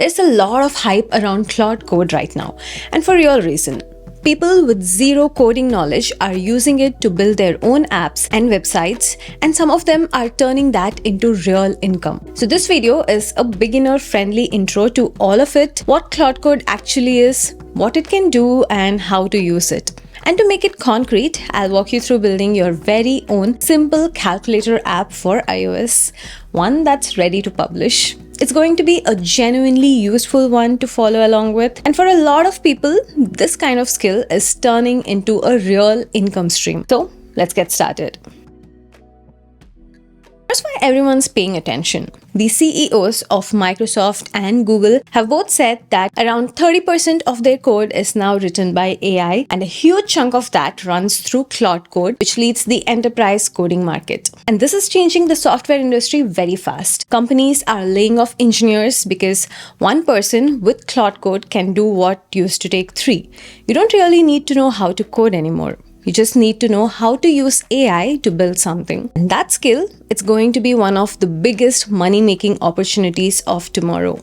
There's a lot of hype around Claude Code right now, and for real reason. People with zero coding knowledge are using it to build their own apps and websites, and some of them are turning that into real income. So this video is a beginner-friendly intro to all of it, what Claude Code actually is, what it can do, and how to use it. And to make it concrete, I'll walk you through building your very own simple calculator app for iOS, one that's ready to publish. It's going to be a genuinely useful one to follow along with. And for a lot of people, this kind of skill is turning into a real income stream. So let's get started. Here's why everyone's paying attention. The CEOs of Microsoft and Google have both said that around 30% of their code is now written by AI, and a huge chunk of that runs through Claude Code, which leads the enterprise coding market. And this is changing the software industry very fast. Companies are laying off engineers because one person with Claude Code can do what used to take 3. You don't really need to know how to code anymore. You just need to know how to use AI to build something. And that skill, it's going to be one of the biggest money-making opportunities of tomorrow.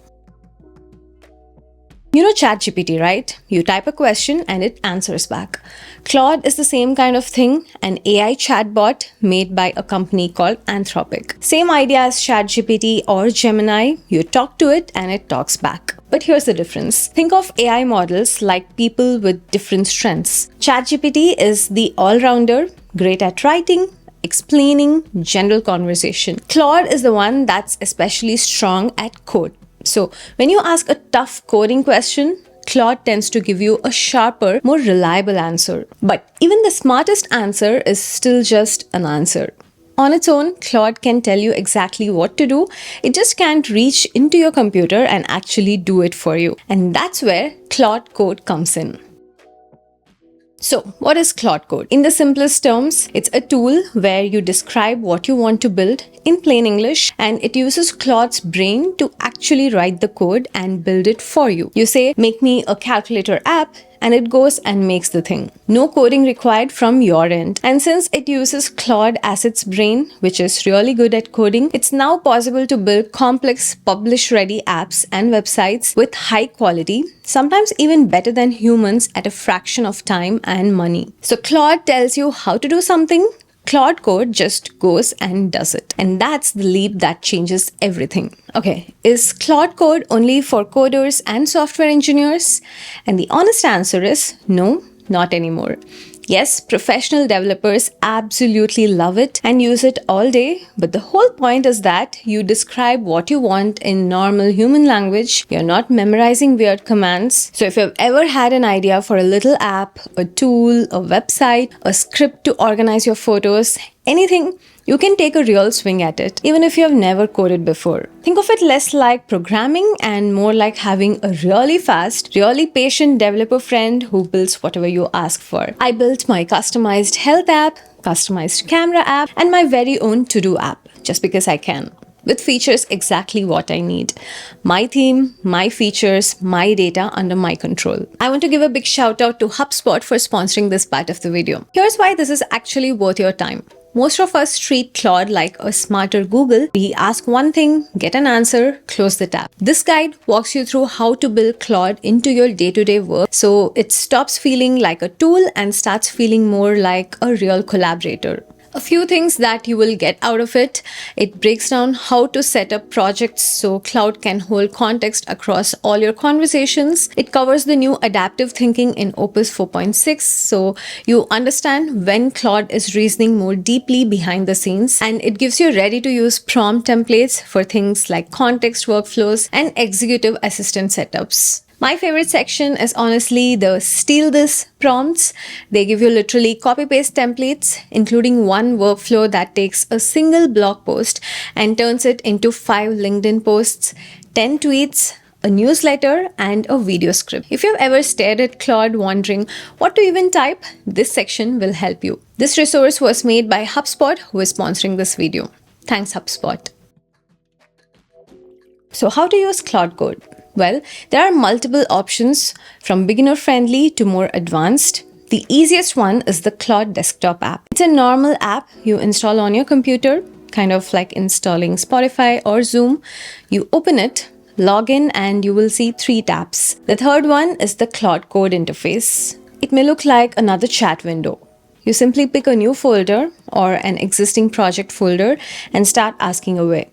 You know ChatGPT, right? You type a question and it answers back. Claude is the same kind of thing, an AI chatbot made by a company called Anthropic. Same idea as ChatGPT or Gemini, you talk to it and it talks back. But here's the difference. Think of AI models like people with different strengths. ChatGPT is the all-rounder, great at writing, explaining, general conversation. Claude is the one that's especially strong at code. So when you ask a tough coding question, Claude tends to give you a sharper, more reliable answer. But even the smartest answer is still just an answer. On its own, Claude can tell you exactly what to do. It just can't reach into your computer and actually do it for you. And that's where Claude Code comes in. So, what is Claude Code? In the simplest terms, it's a tool where you describe what you want to build in plain English, and it uses Claude's brain to actually write the code and build it for you. You say, make me a calculator app, and it goes and makes the thing. No coding required from your end. And since it uses Claude as its brain, which is really good at coding, it's now possible to build complex publish-ready apps and websites with high quality, sometimes even better than humans at a fraction of time and money. So Claude tells you how to do something, Claude Code just goes and does it. And that's the leap that changes everything. Okay, is Claude Code only for coders and software engineers? And the honest answer is no, not anymore. Yes, professional developers absolutely love it and use it all day, but the whole point is that you describe what you want in normal human language. You're not memorizing weird commands. So if you've ever had an idea for a little app, a tool, a website, a script to organize your photos, anything, you can take a real swing at it, even if you have never coded before. Think of it less like programming and more like having a really fast, really patient developer friend who builds whatever you ask for. I built my customized health app, customized camera app, and my very own to-do app, just because I can, with features exactly what I need. My theme, my features, my data under my control. I want to give a big shout out to HubSpot for sponsoring this part of the video. Here's why this is actually worth your time. Most of us treat Claude like a smarter Google. We ask one thing, get an answer, close the tab. This guide walks you through how to build Claude into your day-to-day work so it stops feeling like a tool and starts feeling more like a real collaborator. A few things that you will get out of it. It breaks down how to set up projects so Claude can hold context across all your conversations. It covers the new adaptive thinking in Opus 4.6, so you understand when Claude is reasoning more deeply behind the scenes. And it gives you ready-to-use prompt templates for things like context workflows and executive assistant setups. My favorite section is honestly the steal this prompts. They give you literally copy-paste templates, including one workflow that takes a single blog post and turns it into 5 LinkedIn posts, 10 tweets, a newsletter, and a video script. If you've ever stared at Claude wondering what to even type, this section will help you. This resource was made by HubSpot, who is sponsoring this video. Thanks, HubSpot. So how to use Claude Code? Well, there are multiple options from beginner-friendly to more advanced. The easiest one is the Claude desktop app. It's a normal app you install on your computer, kind of like installing Spotify or Zoom. You open it, log in, and you will see 3 tabs. The third one is the Claude Code interface. It may look like another chat window. You simply pick a new folder or an existing project folder and start asking away.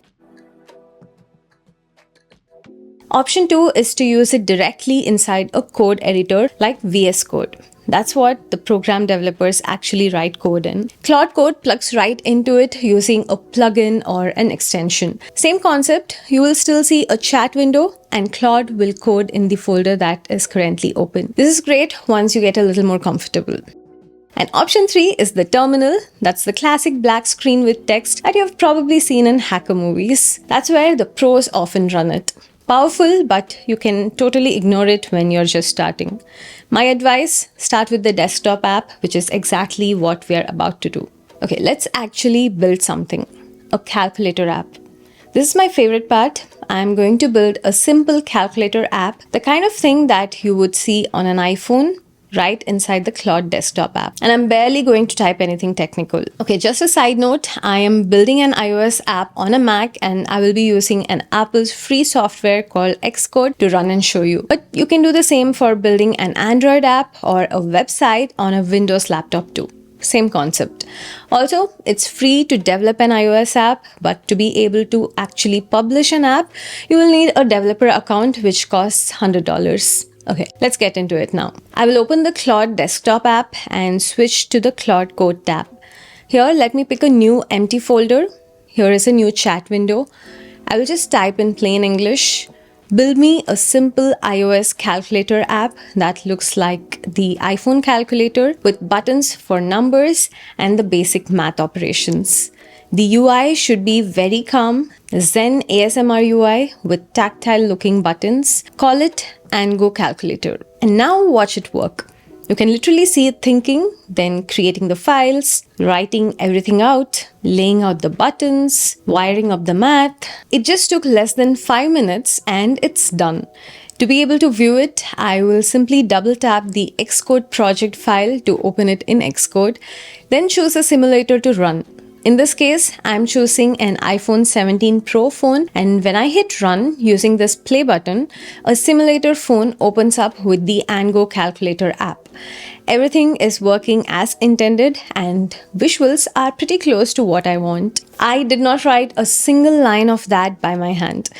Option 2 is to use it directly inside a code editor like VS Code. That's what the program developers actually write code in. Claude Code plugs right into it using a plugin or an extension. Same concept, you will still see a chat window and Claude will code in the folder that is currently open. This is great once you get a little more comfortable. And option 3 is the terminal. That's the classic black screen with text that you have probably seen in hacker movies. That's where the pros often run it. Powerful, but you can totally ignore it when you're just starting. My advice, start with the desktop app, which is exactly what we are about to do. Okay, let's actually build something. A calculator app. This is my favorite part. I'm going to build a simple calculator app, the kind of thing that you would see on an iPhone right inside the Claude desktop app. And I'm barely going to type anything technical. Okay, just a side note, I am building an iOS app on a Mac and I will be using an Apple's free software called Xcode to run and show you. But you can do the same for building an Android app or a website on a Windows laptop too. Same concept. Also, it's free to develop an iOS app, but to be able to actually publish an app, you will need a developer account which costs $100. Okay, let's get into it now. I will open the Claude desktop app and switch to the Claude Code tab. Here, let me pick a new empty folder. Here is a new chat window. I will just type in plain English. Build me a simple iOS calculator app that looks like the iPhone calculator with buttons for numbers and the basic math operations. The UI should be very calm, Zen ASMR UI with tactile looking buttons. Call it and go calculator. And now watch it work. You can literally see it thinking, then creating the files, writing everything out, laying out the buttons, wiring up the math. It just took less than 5 minutes and it's done. To be able to view it, I will simply double tap the Xcode project file to open it in Xcode, then choose a simulator to run. In this case, I'm choosing an iPhone 17 Pro phone, and when I hit run using this play button, a simulator phone opens up with the Ango calculator app. Everything is working as intended and visuals are pretty close to what I want. I did not write a single line of that by my hand.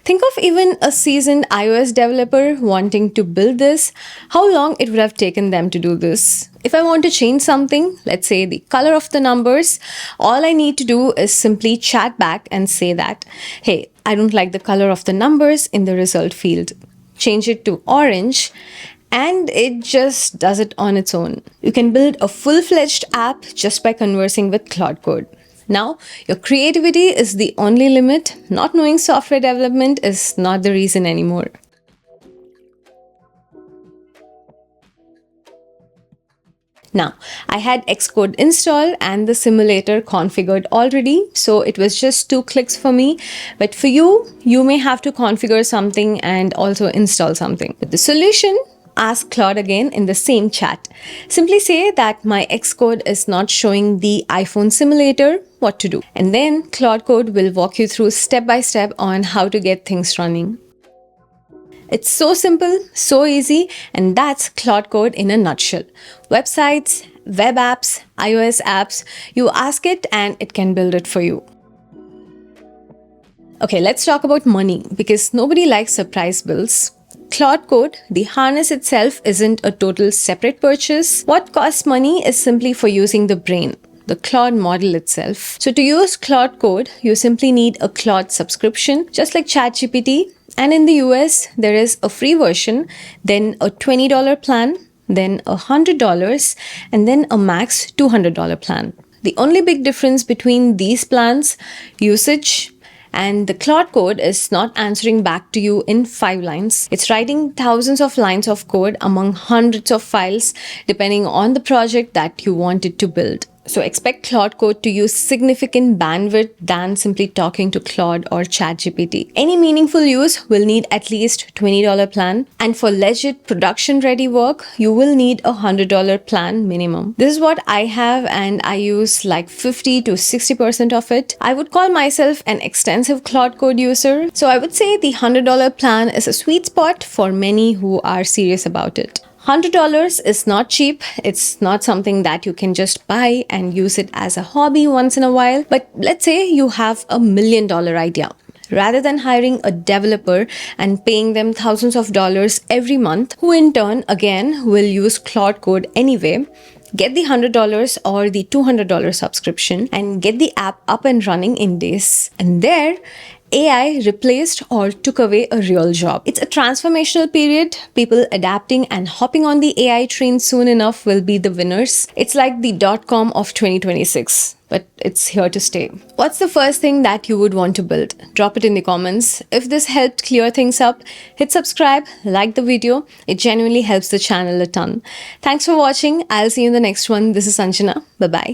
Think of even a seasoned iOS developer wanting to build this, how long it would have taken them to do this. If I want to change something, let's say the color of the numbers, all I need to do is simply chat back and say that, hey, I don't like the color of the numbers in the result field. Change it to orange. And it just does it on its own. You can build a full-fledged app just by conversing with Claude Code. Now, your creativity is the only limit. Not knowing software development is not the reason anymore. Now, I had Xcode installed and the simulator configured already, so it was just 2 clicks for me. But for you, you may have to configure something and also install something. But the solution, ask Claude again in the same chat. Simply say that my Xcode is not showing the iPhone simulator, what to do. And then Claude Code will walk you through step by step on how to get things running. It's so simple, so easy, and that's Claude Code in a nutshell. Websites, web apps, iOS apps, you ask it and it can build it for you. Okay, let's talk about money because nobody likes surprise bills. Claude Code, the harness itself isn't a total separate purchase. What costs money is simply for using the brain, the Claude model itself. So to use Claude Code, you simply need a Claude subscription, just like ChatGPT. And in the US, there is a free version, then a $20 plan, then $100, and then a max $200 plan. The only big difference between these plans, usage, and the Claude Code is not answering back to you in 5 lines. It's writing thousands of lines of code among hundreds of files depending on the project that you want it to build. So expect Claude Code to use significant bandwidth than simply talking to Claude or ChatGPT. Any meaningful use will need at least $20 plan, and for legit production ready work, you will need a $100 plan minimum. This is what I have, and I use like 50 to 60% of it. I would call myself an extensive Claude Code user, so I would say the $100 plan is a sweet spot for many who are serious about it. $100 is not cheap. It's not something that you can just buy and use it as a hobby once in a while. But let's say you have $1 million idea. Rather than hiring a developer and paying them thousands of dollars every month, who in turn again will use Claude Code anyway, get the $100 or the $200 subscription and get the app up and running in days. And there, AI replaced or took away a real job. It's a transformational period. People adapting and hopping on the AI train soon enough will be the winners. It's like the .com of 2026. But it's here to stay. What's the first thing that you would want to build? Drop it in the comments. If this helped clear things up, hit subscribe, like the video. It genuinely helps the channel a ton. Thanks for watching. I'll see you in the next one. This is Anjana. Bye-bye.